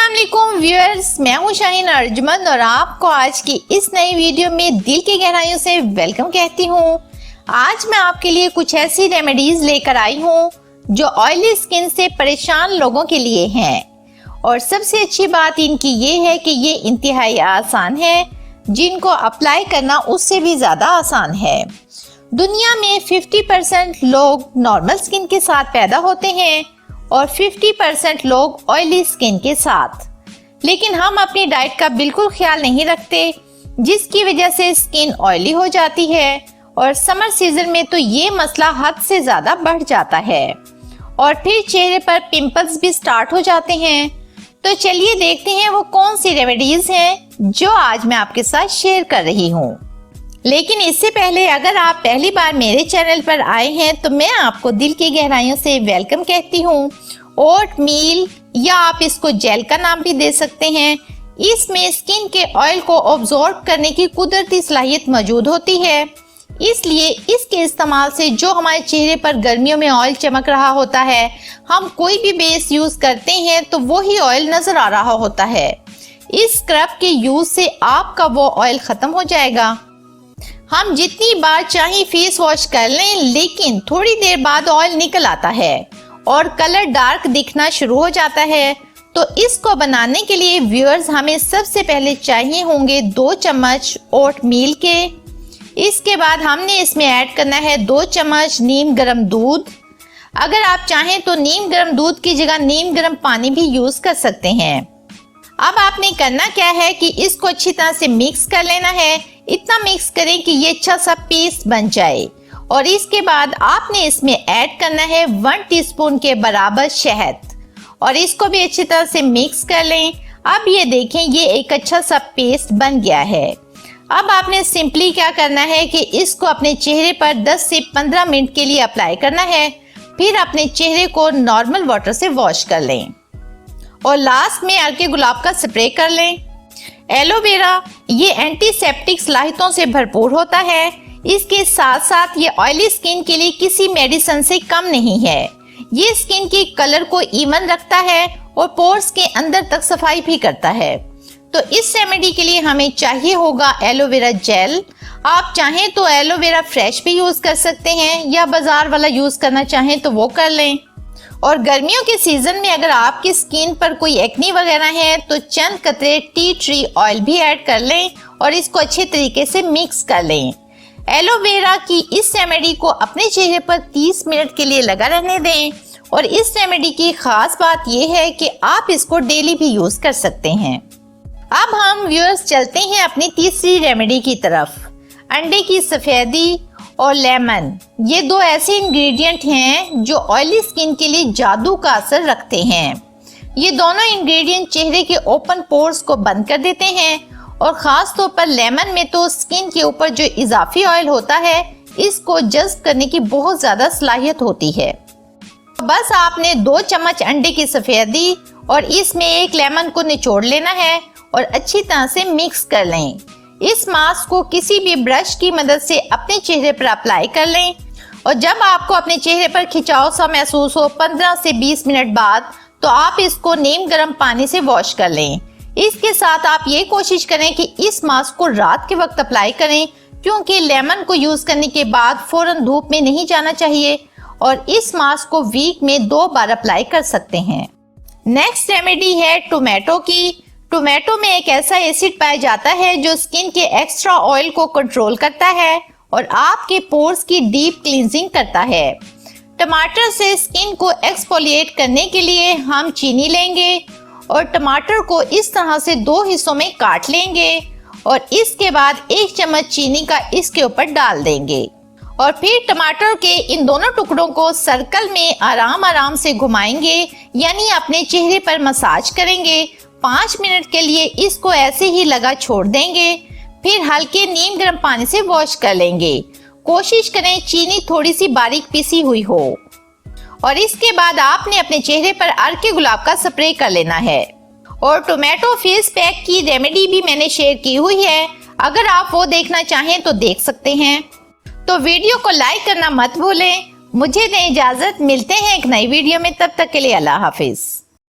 अस्सलाम वालेकुम व्यूअर्स, मैं हूं शाहीन अर्जुमंद और आपको आज की इस नई वीडियो में दिल की गहराइयों से वेलकम कहती हूं। आज मैं आपके लिए कुछ ऐसी रेमेडीज लेकर आई हूं जो ऑयली स्किन से परेशान लोगों के लिए हैं और सबसे अच्छी बात इनकी ये है कि ये इंतहाई आसान है, जिनको अप्लाई करना उससे भी ज्यादा आसान है। दुनिया में 50% लोग नॉर्मल स्किन के साथ पैदा होते हैं और 50% लोग ऑयली स्किन के साथ, लेकिन हम अपनी डाइट का बिल्कुल ख्याल नहीं रखते, जिसकी वजह से स्किन ऑयली हो जाती है और समर सीजन में तो ये मसला हद से ज्यादा बढ़ जाता है और फिर चेहरे पर पिंपल्स भी स्टार्ट हो जाते हैं। तो चलिए देखते हैं वो कौन सी रेमेडीज हैं जो आज मैं आपके साथ शेयर कर रही हूँ। लेकिन इससे पहले अगर आप पहली बार मेरे चैनल पर आए हैं तो मैं आपको दिल की गहराइयों से वेलकम कहती हूँ। ओट मील या आप इसको जेल का नाम भी दे सकते हैं, इसमें स्किन के ऑयल को ऑब्जॉर्ब करने की कुदरती सलाहियत मौजूद होती है, इसलिए इसके इस्तेमाल से जो हमारे चेहरे पर गर्मियों में ऑयल चमक रहा होता है, हम कोई भी बेस यूज करते हैं तो वही ऑयल नजर आ रहा होता है। इस स्क्रब के यूज से आपका वो ऑयल खत्म हो जाएगा। हम जितनी बार चाहे फेस वॉश कर लें, लेकिन थोड़ी देर बाद ऑयल निकल आता है और कलर डार्क दिखना शुरू हो जाता है। तो इसको बनाने के लिए व्यूअर्स हमें सबसे पहले चाहिए होंगे 2 चम्मच ओट मील के। इसके बाद हमने इसमें ऐड करना है 2 चम्मच नीम गर्म दूध। अगर आप चाहें तो नीम गर्म दूध की जगह नीम गर्म पानी भी यूज कर सकते हैं। अब आपने करना क्या है कि इसको अच्छी तरह से मिक्स कर लेना है। इतना मिक्स करें कि ये अच्छा सा पेस्ट बन जाए और इसके बाद आपने इसमें ऐड करना है 1 टीस्पून के बराबर शहद और इसको भी अच्छी तरह से मिक्स कर लें। अब ये देखें, ये एक अच्छा सा पेस्ट बन गया है। अब आपने सिंपली क्या करना है कि इसको अपने चेहरे पर 10 से 15 मिनट के लिए अप्लाई करना है, फिर अपने चेहरे को नॉर्मल वाटर से वॉश कर लें और लास्ट में अर्के गुलाब का स्प्रे कर लें। एलोवेरा ये एंटीसेप्टिक सलाहियतों से भरपूर होता है, इसके साथ साथ ये ऑयली स्किन के लिए किसी मेडिसिन से कम नहीं है। ये स्किन के कलर को इवन रखता है और पोर्स के अंदर तक सफाई भी करता है। तो इस रेमेडी के लिए हमें चाहिए होगा एलोवेरा जेल। आप चाहें तो एलोवेरा फ्रेश भी यूज कर सकते हैं या बाजार वाला यूज करना चाहें तो वो कर लें। और गर्मियों के सीजन में अगर आपकी स्किन पर कोई एक्नी वगैरह है तो चंद कतरे टी ट्री ऑयल भी ऐड कर लें और इसको अच्छे तरीके से मिक्स कर लें। एलोवेरा की इस रेमेडी को अपने चेहरे पर 30 मिनट के लिए लगा रहने दें और इस रेमेडी की खास बात यह है कि आप इसको डेली भी यूज कर सकते हैं। अब हम व्यूअर्स चलते हैं अपनी तीसरी रेमेडी की तरफ। अंडे की सफेदी और लेमन ये 2 ऐसे इंग्रेडिएंट हैं जो ऑयली स्किन के लिए जादू का असर रखते हैं। ये दोनों इंग्रेडिएंट चेहरे के ओपन पोर्स को बंद कर देते हैं और खास तौर पर लेमन में तो स्किन के ऊपर जो इजाफी ऑयल होता है इसको जज्ब करने की बहुत ज्यादा सलाहियत होती है। बस आपने 2 चम्मच अंडे की सफेदी और इसमें 1 लेमन को निचोड़ लेना है और अच्छी तरह से मिक्स कर लें। इस मास्क को किसी भी ब्रश की मदद से अपने चेहरे पर अप्लाई कर लें और जब आपको अपने चेहरे पर खिंचाव सा महसूस हो 15 से 20 मिनट बाद, तो आप इसको नीम गर्म पानी से वॉश कर लें। इसके साथ आप ये कोशिश करें कि इस मास्क को रात के वक्त अप्लाई करें, क्योंकि लेमन को यूज करने के बाद फौरन धूप में नहीं जाना चाहिए और इस मास्क को वीक में 2 बार अप्लाई कर सकते हैं। नेक्स्ट रेमेडी है टोमेटो की। टोमेटो में एक ऐसा एसिड पाया जाता है जो स्किन के एक्स्ट्रा ऑयल को कंट्रोल करता है और आपके पोर्स की डीप क्लींजिंग करता है। टमाटर से स्किन को एक्सफोलिएट करने के लिए हम चीनी लेंगे और टमाटर को इस तरह से 2 हिस्सों में काट लेंगे और इसके बाद 1 चम्मच चीनी का इसके ऊपर डाल देंगे और फिर टमाटर के इन दोनों टुकड़ों को सर्कल में आराम आराम से घुमाएंगे, यानी अपने चेहरे पर मसाज करेंगे। 5 मिनट के लिए इसको ऐसे ही लगा छोड़ देंगे, फिर हल्के नीम गर्म पानी से वॉश कर लेंगे। कोशिश करें चीनी थोड़ी सी बारीक पिसी हुई हो और इसके बाद आपने अपने चेहरे पर अर्के गुलाब का स्प्रे कर लेना है। और टोमेटो फेस पैक की रेमेडी भी मैंने शेयर की हुई है, अगर आप वो देखना चाहें तो देख सकते हैं। तो वीडियो को लाइक करना मत भूलें। मुझे दें इजाजत, मिलते हैं एक नई वीडियो में, तब तक के लिए अल्लाह हाफिज।